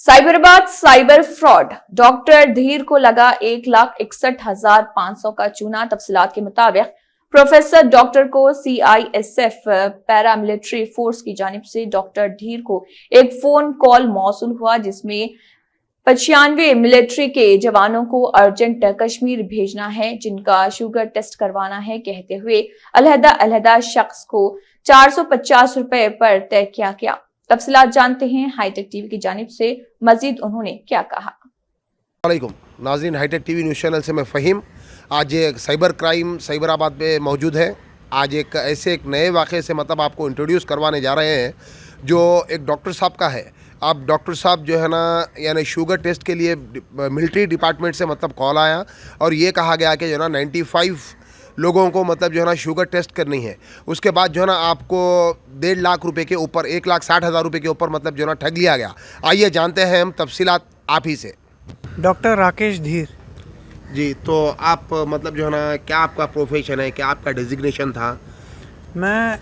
Cyberabad cyber fraud. Doctor धीर को लगा 1,61,500 का चूना। तफसीलात के मुताबिक प्रोफेसर डॉक्टर को CISF पैरामिलिट्री फोर्स की जानिब से डॉक्टर धीर को एक फोन कॉल मौसूल हुआ जिसमें 95 मिलिट्री के जवानों को अर्जेंट कश्मीर भेजना है जिनका शुगर टेस्ट करवाना है कहते हुए अलहदा शख्स को 450 रुपए पर तय किया गया। तफसीलात जानते हैं हाईटेक टीवी की जानिब से। मजीद उन्होंने क्या कहा। नाज़रीन, हाईटेक टीवी न्यूज़ चैनल से मैं फ़हीम आज एक साइबर क्राइम साइबराबाद में मौजूद है। आज एक नए वाक़े से आपको इंट्रोड्यूस करवाने जा रहे हैं जो एक डॉक्टर साहब का है। आप डॉक्टर साहब जो है ना, यानी शुगर टेस्ट के लिए मिलिट्री डिपार्टमेंट से कॉल आया और ये कहा गया कि जो है ना 95 लोगों को जो है ना शुगर टेस्ट करनी है। उसके बाद जो है ना आपको 1.5 लाख रुपए के ऊपर 1,60,000 रुपये के ऊपर जो है ना ठग लिया गया। आइए जानते हैं हम तफसीलात आप ही से। डॉक्टर राकेश धीर जी, तो आप जो है ना क्या आपका प्रोफेशन है, क्या आपका डेजिग्नेशन था? मैं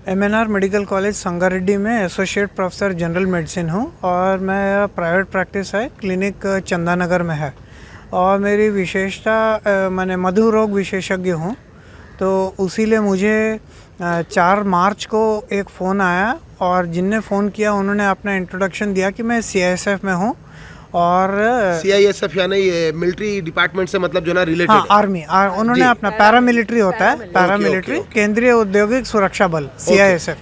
MNR मेडिकल कॉलेज संगारेड्डी में एसोसिएट प्रोफेसर जनरल मेडिसिन हूँ और मेरा प्राइवेट प्रैक्टिस है, क्लिनिक चंदानगर में है और मेरी विशेषता मैंने मधु रोग विशेषज्ञ हूँ। तो उसी लिए मुझे 4 मार्च को एक फ़ोन आया और जिनने फ़ोन किया उन्होंने अपना इंट्रोडक्शन दिया कि मैं CISF में हूँ और CISF यानी ये मिलिट्री डिपार्टमेंट से जो है ना रिलेटेड? हाँ, आर्मी। उन्होंने अपना पैरामिलिट्री होता है, पैरामिलिट्री केंद्रीय औद्योगिक सुरक्षा बल CISF।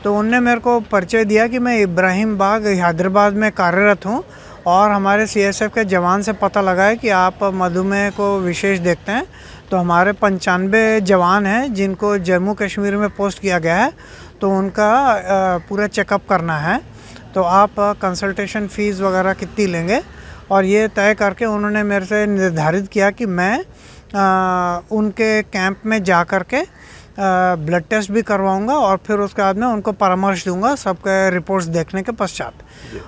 तो उनने मेरे को परिचय दिया कि मैं इब्राहिम बाग हैदराबाद में कार्यरत हूँ और हमारे CISF के जवान से पता लगा है कि आप मधुमेह को विशेष देखते हैं। तो हमारे 95 जवान हैं जिनको जम्मू कश्मीर में पोस्ट किया गया है, तो उनका पूरा चेकअप करना है। तो आप कंसल्टेशन फ़ीस वगैरह कितनी लेंगे, और ये तय करके उन्होंने मेरे से निर्धारित किया कि मैं उनके कैंप में जा कर के ब्लड टेस्ट भी करवाऊंगा और फिर उसके बाद में उनको परामर्श दूंगा सबके रिपोर्ट्स देखने के पश्चात।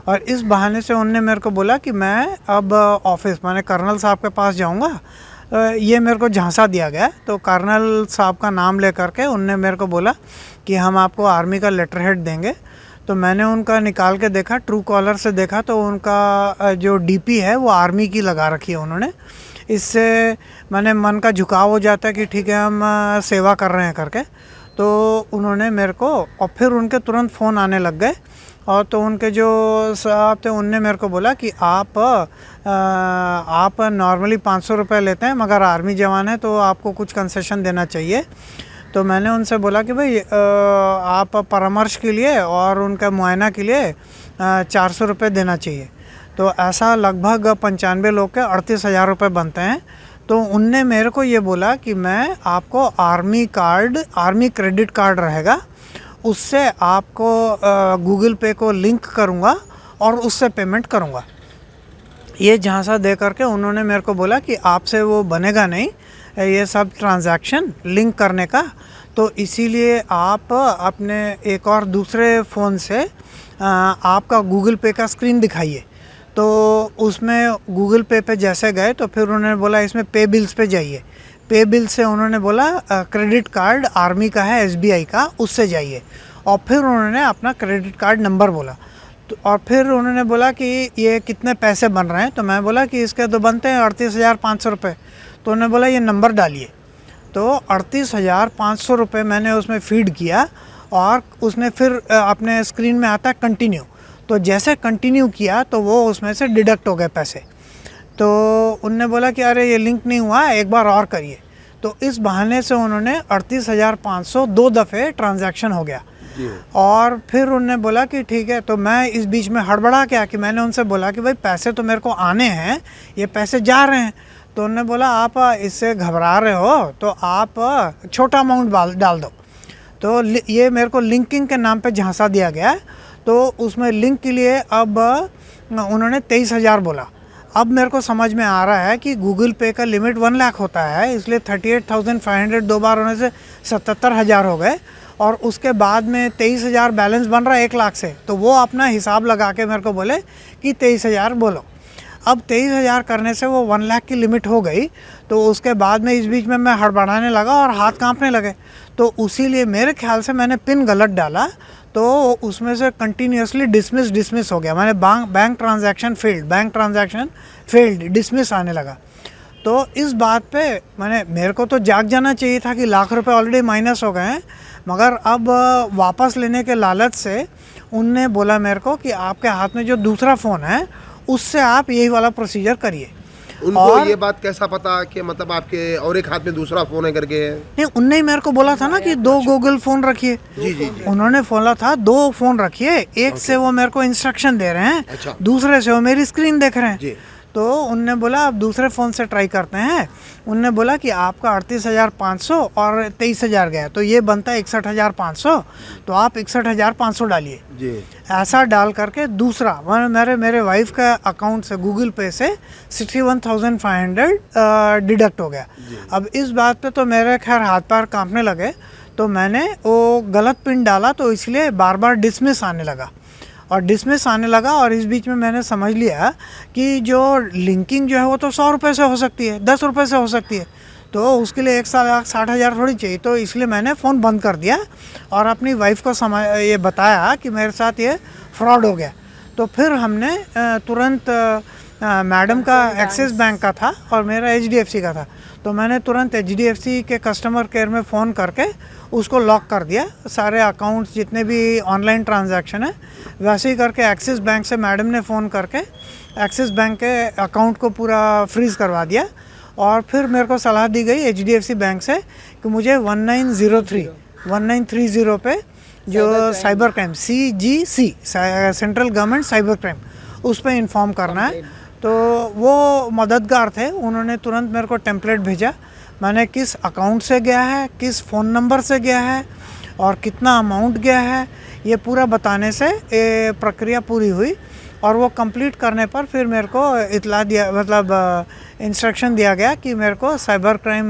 और इस बहाने से उनने मेरे को बोला कि मैं अब ऑफिस माने कर्नल साहब के पास जाऊंगा। ये मेरे को झांसा दिया गया। तो कर्नल साहब का नाम ले करके उनने मेरे को बोला कि हम आपको आर्मी का लेटर हेड देंगे। तो मैंने उनका निकाल के देखा, ट्रू कॉलर से देखा तो उनका जो DP है वो आर्मी की लगा रखी है उन्होंने। इससे मैंने मन का झुकाव हो जाता है कि ठीक है हम सेवा कर रहे हैं करके। तो उन्होंने मेरे को और फिर उनके तुरंत फ़ोन आने लग गए और तो उनके जो साहब थे उनने मेरे को बोला कि आप नॉर्मली 500 रुपये लेते हैं मगर आर्मी जवान है तो आपको कुछ कंसेशन देना चाहिए। तो मैंने उनसे बोला कि भाई आप परामर्श के लिए और उनका मुआयना के लिए 400 रुपये देना चाहिए। तो ऐसा लगभग 95 लोग के 38,000 रुपये बनते हैं। तो उनने मेरे को ये बोला कि मैं आपको आर्मी क्रेडिट कार्ड रहेगा, उससे आपको गूगल पे को लिंक करूँगा और उससे पेमेंट करूँगा। ये झांसा दे करके उन्होंने मेरे को बोला कि आपसे वो बनेगा नहीं ये सब ट्रांजैक्शन लिंक करने का। तो इसीलिए आप अपने एक और दूसरे फ़ोन से आपका गूगल पे का स्क्रीन दिखाइए। तो उसमें गूगल पे पे जैसे गए तो फिर उन्होंने बोला इसमें पे बिल्स पे जाइए। पे बिल से उन्होंने बोला क्रेडिट कार्ड आर्मी का है SBI का, उससे जाइए। और फिर उन्होंने अपना क्रेडिट कार्ड नंबर बोला। तो और फिर उन्होंने बोला कि ये कितने पैसे बन रहे हैं। तो मैं बोला कि इसके तो बनते हैं 38,500 रुपये। तो उन्होंने बोला ये नंबर डालिए। तो 38,500 रुपये मैंने उसमें फीड किया और उसने फिर अपने स्क्रीन में आता है कंटिन्यू। तो जैसे कंटिन्यू किया तो वो उसमें से डिडक्ट हो गए पैसे। तो उनने बोला कि अरे ये लिंक नहीं हुआ, एक बार और करिए। तो इस बहाने से उन्होंने 38,500 2 दफ़े ट्रांजैक्शन हो गया। और फिर उन्होंने बोला कि ठीक है। तो मैं इस बीच में हड़बड़ा क्या कि मैंने उनसे बोला कि भाई पैसे तो मेरे को आने हैं, ये पैसे जा रहे हैं। तो उन्होंने बोला आप इससे घबरा रहे हो तो आप छोटा अमाउंट डाल दो। तो ये मेरे को लिंकिंग के नाम पे झांसा दिया गया। तो उसमें लिंक के लिए अब उन्होंने 23,000 बोला। अब मेरे को समझ में आ रहा है कि गूगल पे का लिमिट 1 लाख होता है, इसलिए 38,500 2 बार होने से 77,000 हो गए। और उसके बाद में 23,000 बैलेंस बन रहा है 1 लाख से। तो वो अपना हिसाब लगा के मेरे को बोले कि 23,000 बोलो। अब 23,000 करने से वो 1 लाख की लिमिट हो गई। तो उसके बाद में इस बीच में मैं हड़बड़ाने लगा और हाथ कांपने लगे। तो उसी लिए मेरे ख्याल से मैंने पिन गलत डाला। तो उसमें से कंटिन्यूसली डिसमिस हो गया। मैंने बैंक ट्रांजैक्शन फेल्ड डिसमिस आने लगा। तो इस बात पे मेरे को तो जाग जाना चाहिए था कि लाख रुपए ऑलरेडी माइनस हो गए हैं, मगर अब वापस लेने के लालच से उनने बोला मेरे को कि आपके हाथ में जो दूसरा फ़ोन है उससे आप यही वाला प्रोसीजर करिए। उनको ये बात कैसा पता कि मतलब आपके और एक हाथ में दूसरा फ़ोन है करके? नहीं, उनने ही मेरे को बोला था ना कि 2 गूगल फ़ोन रखिए। जी। उन्होंने बोला था 2 फ़ोन रखिए, एक से वो मेरे को इंस्ट्रक्शन दे रहे हैं, अच्छा। दूसरे से वो मेरी स्क्रीन देख रहे हैं जी। तो उनने बोला आप दूसरे फ़ोन से ट्राई करते हैं। उनने बोला कि आपका 38,500 और 23,000 गया, तो ये बनता है 61,500, तो आप 61,500 डालिए जी। ऐसा डाल करके दूसरा मेरे वाइफ का अकाउंट से गूगल पे से 61,500 डिडक्ट हो गया। अब इस बात पे तो मेरे खैर हाथ पैर कांपने लगे, तो मैंने वो गलत पिन डाला, तो इसलिए बार बार डिसमिस आने लगा और इस बीच में मैंने समझ लिया कि जो लिंकिंग जो है वो तो 100 रुपये से हो सकती है, 10 रुपये से हो सकती है, तो उसके लिए 1,60,000 थोड़ी चाहिए। तो इसलिए मैंने फ़ोन बंद कर दिया और अपनी वाइफ को ये बताया कि मेरे साथ ये फ्रॉड हो गया। तो फिर हमने तुरंत मैडम का एक्सिस बैंक का था और मेरा HDFC का था, तो मैंने तुरंत HDFC के कस्टमर केयर में फ़ोन करके उसको लॉक कर दिया। सारे अकाउंट्स जितने भी ऑनलाइन ट्रांजैक्शन है वैसे ही करके एक्सिस बैंक से मैडम ने फ़ोन करके एक्सिस बैंक के अकाउंट को पूरा फ्रीज़ करवा दिया। और फिर मेरे को सलाह दी गई HDFC बैंक से कि मुझे 1930 पे जो cyber crime CGC central government cyber crime उस पर इन्फॉर्म करना है। तो वो मददगार थे, उन्होंने तुरंत मेरे को टेम्पलेट भेजा। मैंने किस अकाउंट से गया है, किस फ़ोन नंबर से गया है और कितना अमाउंट गया है, ये पूरा बताने से ये प्रक्रिया पूरी हुई। और वो कंप्लीट करने पर फिर मेरे को इतला दिया, मतलब इंस्ट्रक्शन दिया गया कि मेरे को साइबर क्राइम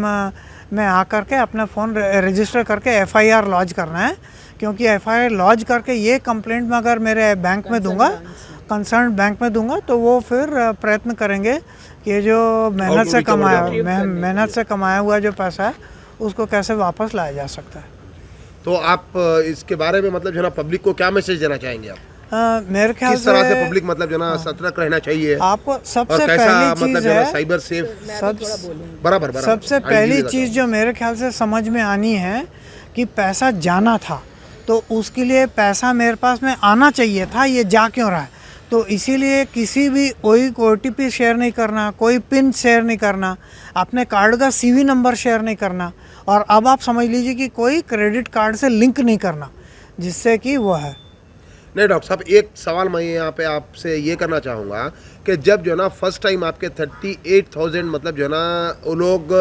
में आकर के अपना फ़ोन रजिस्टर करके FIR लॉन्च करना है, क्योंकि FIR लॉन्च करके ये कंप्लेंट में अगर मेरे बैंक में दूंगा, कंसर्न बैंक में दूंगा, तो वो फिर प्रयत्न करेंगे कि जो मेहनत से कमाया हुआ जो पैसा है उसको कैसे वापस लाया जा सकता है। तो आप इसके बारे में मतलब जो है ना पब्लिक को क्या मैसेज देना चाहेंगे आप? मेरे ख्याल किस तरह से पब्लिक मतलब जो ना सतर्क रहना चाहिए आपको सबसे और कैसा पहली मतलब चीज़ जो है है साइबर सेफ बराबर सबसे पहली चीज़ जो मेरे ख्याल से समझ में आनी है कि पैसा जाना था, तो उसके लिए पैसा मेरे पास में आना चाहिए था, ये जा क्यों रहा है। तो इसीलिए किसी भी कोई OTP शेयर नहीं करना, कोई पिन शेयर नहीं करना, अपने कार्ड का CVV नंबर शेयर नहीं करना, और अब आप समझ लीजिए कि कोई क्रेडिट कार्ड से लिंक नहीं करना, जिससे कि वो है। नहीं डॉक्टर साहब, एक सवाल मैं यहाँ पे आपसे ये करना चाहूँगा कि जब जो है ना फर्स्ट टाइम आपके 38,000 मतलब जो है ना वो लोग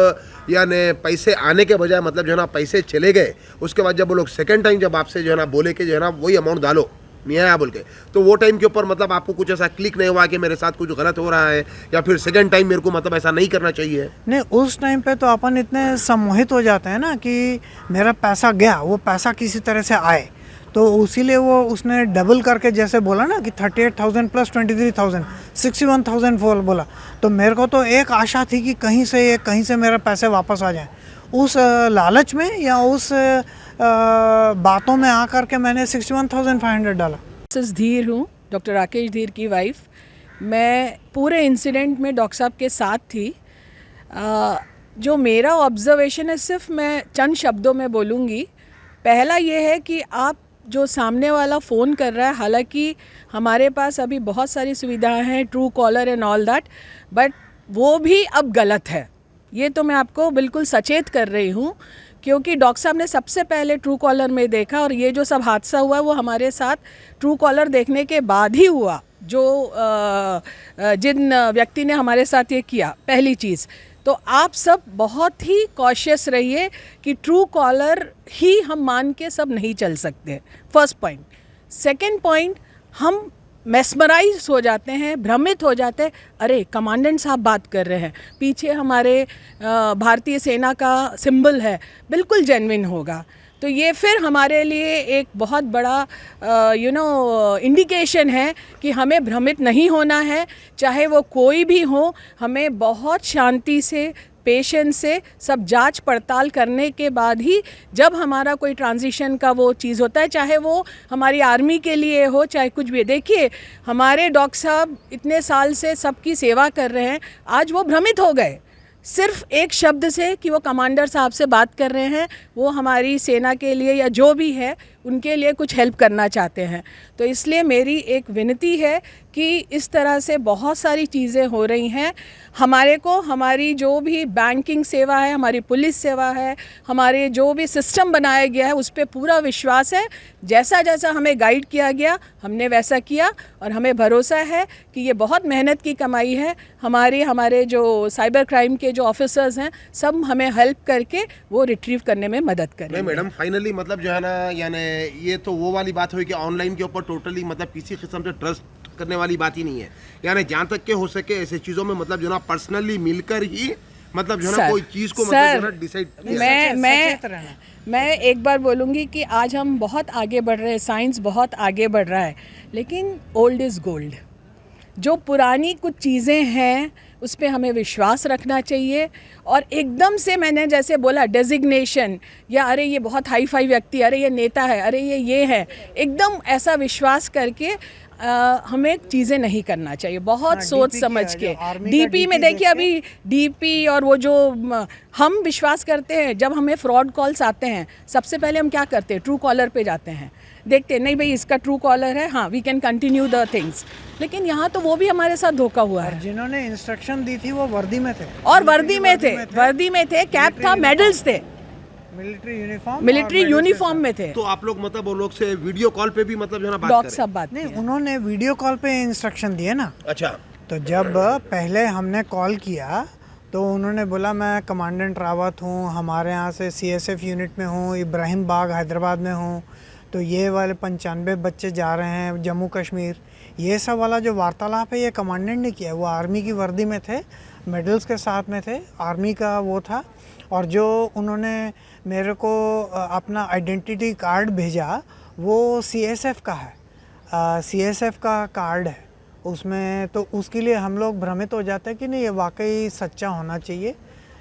यानी पैसे आने के बजाय मतलब जो है ना पैसे चले गए, उसके बाद जब वो लोग सेकंड टाइम जब आपसे जो है ना बोले कि जो है ना वही अमाउंट डालो नहीं आया बोल के, तो वो टाइम के ऊपर मतलब आपको कुछ ऐसा क्लिक नहीं हुआ कि मेरे साथ कुछ गलत हो रहा है, या फिर सेकंड टाइम मेरे को मतलब ऐसा नहीं करना चाहिए? नहीं, उस टाइम पे तो अपन इतने सम्मोहित हो जाते हैं ना कि मेरा पैसा गया, वो पैसा किसी तरह से आए, तो इसीलिए वो उसने डबल करके जैसे बोला ना कि 38,000 प्लस 23,000 61,000 बोला, तो मेरे को तो एक आशा थी कि कहीं से मेरा पैसे वापस आ जाए। उस लालच में या उस बातों में आकर के मैंने 61,500 डाला। मिसेस धीर हूँ, डॉक्टर राकेश धीर की वाइफ। मैं पूरे इंसिडेंट में डॉक्टर साहब के साथ थी। जो मेरा ऑब्जर्वेशन है, सिर्फ मैं चंद शब्दों में बोलूँगी। पहला ये है कि आप जो सामने वाला फ़ोन कर रहा है, हालांकि हमारे पास अभी बहुत सारी सुविधाएं हैं, true collar and all that, but वो भी अब गलत है। ये तो मैं आपको बिल्कुल सचेत कर रही हूँ, क्योंकि डॉक्टर साहब ने सबसे पहले ट्रू कॉलर में देखा, और ये जो सब हादसा हुआ वो हमारे साथ ट्रू कॉलर देखने के बाद ही हुआ, जो जिन व्यक्ति ने हमारे साथ ये किया। पहली चीज़ तो आप सब बहुत ही कॉशियस रहिए कि ट्रू कॉलर ही हम मान के सब नहीं चल सकते, फर्स्ट पॉइंट। सेकंड पॉइंट, हम मेस्मराइज हो जाते हैं, भ्रमित हो जाते हैं, अरे कमांडेंट साहब बात कर रहे हैं, पीछे हमारे भारतीय सेना का सिंबल है, बिल्कुल जेन्युइन होगा। तो ये फिर हमारे लिए एक बहुत बड़ा इंडिकेशन है कि हमें भ्रमित नहीं होना है, चाहे वो कोई भी हो। हमें बहुत शांति से पेशेंस से सब जांच पड़ताल करने के बाद ही जब हमारा कोई ट्रांजिशन का वो चीज़ होता है, चाहे वो हमारी आर्मी के लिए हो चाहे कुछ भी। देखिए हमारे डॉक्टर साहब इतने साल से सबकी सेवा कर रहे हैं, आज वो भ्रमित हो गए सिर्फ एक शब्द से कि वो कमांडर साहब से बात कर रहे हैं, वो हमारी सेना के लिए या जो भी है उनके लिए कुछ हेल्प करना चाहते हैं। तो इसलिए मेरी एक विनती है कि इस तरह से बहुत सारी चीज़ें हो रही हैं। हमारे को हमारी जो भी बैंकिंग सेवा है, हमारी पुलिस सेवा है, हमारे जो भी सिस्टम बनाया गया है उस पर पूरा विश्वास है। जैसा जैसा हमें गाइड किया गया हमने वैसा किया और हमें भरोसा है कि ये बहुत मेहनत की कमाई है। हमारे जो साइबर क्राइम के जो ऑफिसर्स हैं सब हमें हेल्प करके वो रिट्रीव करने में मदद नहीं करें। मैडम, फाइनली मतलब जो है ना, यानी ये तो वो वाली बात हुई कि ऑनलाइन के ऊपर टोटली मतलब किसी किस्म से ट्रस्ट करने वाली बात ही नहीं है। यानी जहाँ तक के हो सके ऐसे चीज़ों में मतलब जो ना पर्सनली मिलकर ही मतलब जो है ना सर, कोई चीज़ को मतलब जो है ना डिसाइड मैं एक बार बोलूँगी कि आज हम बहुत आगे बढ़ रहे हैं, साइंस बहुत आगे बढ़ रहा है, लेकिन ओल्ड इज़ गोल्ड। जो पुरानी कुछ चीज़ें हैं उस पर हमें विश्वास रखना चाहिए। और एकदम से मैंने जैसे बोला डेजिग्नेशन या अरे ये बहुत हाई फाई व्यक्ति, अरे ये नेता है, अरे ये है, एकदम ऐसा विश्वास करके हमें चीज़ें नहीं करना चाहिए। बहुत सोच समझ के डीपी में देखिए, अभी डीपी और वो जो हम विश्वास करते हैं, जब हमें फ्रॉड कॉल्स आते हैं सबसे पहले हम क्या करते हैं, ट्रू कॉलर पे जाते हैं, देखते हैं नहीं भाई इसका ट्रू कॉलर है, हाँ we can continue the things. लेकिन यहाँ तो वो भी हमारे साथ धोखा हुआ है। जिन्होंने इंस्ट्रक्शन दी थी वो वर्दी में थे, और वर्दी में थे, कैप था, मेडल्स थे, मिलिट्री यूनिफॉर्म में थे। तो आप लोग मतलब वो लोग से वीडियो कॉल पे भी मतलब जो है ना बात डॉक्टर करें? साहब बात नहीं, किए। उन्होंने वीडियो कॉल पे इंस्ट्रक्शन दिए ना। अच्छा, तो जब पहले हमने कॉल किया तो उन्होंने बोला मैं कमांडेंट रावत हूँ, हमारे यहाँ से CSF यूनिट में हूँ, इब्राहिम बाग हैदराबाद में हूँ, तो ये वाले 95 बच्चे जा रहे हैं जम्मू कश्मीर। ये सब वाला जो वार्तालाप है ये कमांडेंट ने किया। वो आर्मी की वर्दी में थे, मेडल्स के साथ में थे, आर्मी का वो था। और जो उन्होंने मेरे को अपना आइडेंटिटी कार्ड भेजा वो CSF का है, CSF का कार्ड है उसमें। तो उसके लिए हम लोग भ्रमित हो जाते हैं कि नहीं ये वाकई सच्चा होना चाहिए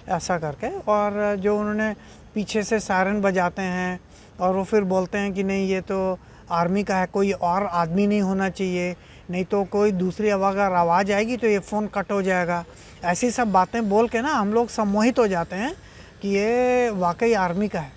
ऐसा करके। और जो उन्होंने पीछे से सायरन बजाते हैं और वो फिर बोलते हैं कि नहीं ये तो आर्मी का है, कोई और आदमी नहीं होना चाहिए, नहीं तो कोई दूसरी अगर आवाज़ आएगी तो ये फ़ोन कट हो जाएगा। ऐसी सब बातें बोल के ना हम लोग सम्मोहित हो जाते हैं कि ये वाकई आर्मी का है।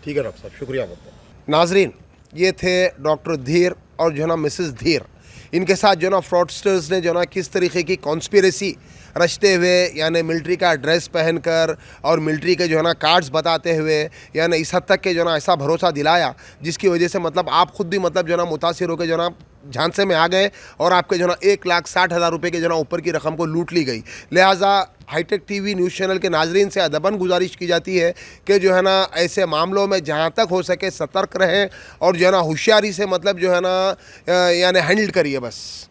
ठीक है डॉक्टर साहब, शुक्रिया बहुत बहुत। नाजरीन, ये थे डॉक्टर धीर और जो ना मिसेस धीर। इनके साथ जो ना फ्रॉडस्टर्स ने जो ना किस तरीके की कॉन्स्पिरेसी रचते हुए, यानी मिलिट्री का ड्रेस पहनकर और मिलिट्री के जो है ना कार्ड्स बताते हुए, यानी इस हद तक के जो ना ऐसा भरोसा दिलाया जिसकी वजह से मतलब आप खुद भी मतलब जो ना मुतासिर होकर जो ना झांसे में आ गए और आपके जो ना 1,60,000 रुपये के जो ना ऊपर की रकम को लूट ली गई। लिहाजा हाईटेक टीवी न्यूज़ चैनल के नाजरीन से अदबन गुजारिश की जाती है कि जो है ना ऐसे मामलों में जहाँ तक हो सके सतर्क रहें और जो है ना होशियारी से मतलब जो है ना यानी हैंडल करिए बस।